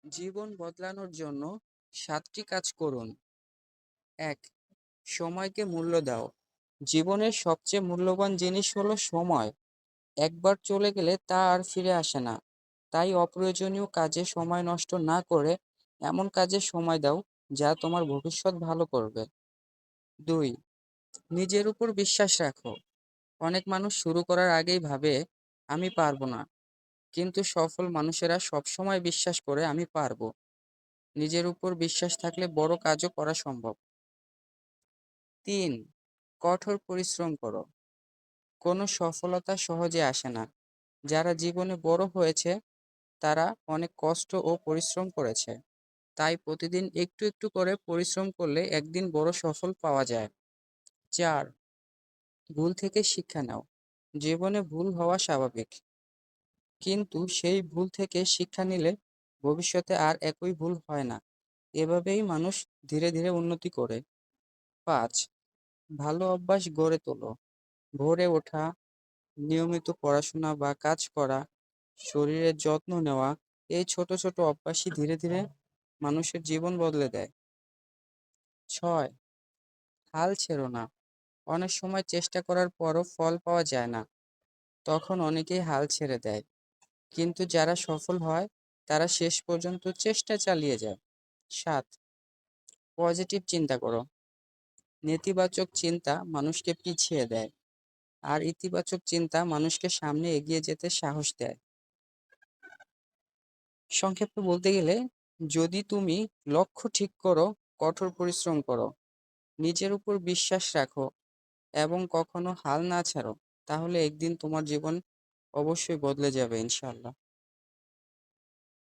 জীবন বদলানোর জন্য ৭টি কাজ করুন। ১. সময়কে মূল্য দাও। জীবনের সবচেয়ে মূল্যবান জিনিস হলো সময়। একবার চলে গেলে তা আর ফিরে আসে না। তাই অপ্রয়োজনীয় কাজে সময় নষ্ট না করে এমন কাজে সময় দাও যা তোমার ভবিষ্যৎ ভালো করবে। ২. নিজের উপর বিশ্বাস রাখো। অনেক মানুষ শুরু করার আগেই ভাবে, আমি পারবো না। কিন্তু সফল মানুষেরা সবসময় বিশ্বাস করে, আমি পারবো। নিজের উপর বিশ্বাস থাকলে বড় কাজও করা সম্ভব। ৩. কঠোর পরিশ্রম করো। কোনো সফলতা সহজে আসে না। যারা জীবনে বড় হয়েছে তারা অনেক কষ্ট ও পরিশ্রম করেছে। তাই প্রতিদিন একটু একটু করে পরিশ্রম করলে একদিন বড় সফল পাওয়া যায়। ৪. ভুল থেকে শিক্ষা নাও। জীবনে ভুল হওয়া স্বাভাবিক, কিন্তু সেই ভুল থেকে শিক্ষা নিলে ভবিষ্যতে আর একই ভুল হয় না। এভাবেই মানুষ ধীরে ধীরে উন্নতি করে। ৫. ভালো অভ্যাস গড়ে তোলো। ভোরে ওঠা, নিয়মিত পড়াশোনা বা কাজ করা, শরীরের যত্ন নেওয়া, এই ছোট ছোট অভ্যাসই ধীরে ধীরে মানুষের জীবন বদলে দেয়। ৬. হাল ছেড়ো না। অনেক সময় চেষ্টা করার পরও ফল পাওয়া যায় না, তখন অনেকেই হাল ছেড়ে দেয়। কিন্তু যারা সফল হয় তারা শেষ পর্যন্ত চেষ্টা চালিয়ে যায়। ৭. পজিটিভ চিন্তা করো। নেতিবাচক চিন্তা মানুষকে পিছিয়ে দেয়, আর ইতিবাচক চিন্তা মানুষকে সামনে এগিয়ে যেতে সাহস দেয়। সংক্ষেপে বলতে গেলে, যদি তুমি লক্ষ্য ঠিক করো, কঠোর পরিশ্রম করো, নিজের উপর বিশ্বাস রাখো এবং কখনো হাল না ছাড়ো, তাহলে একদিন তোমার জীবন অবশ্যই বদলে যাবে ইনশাআল্লাহ।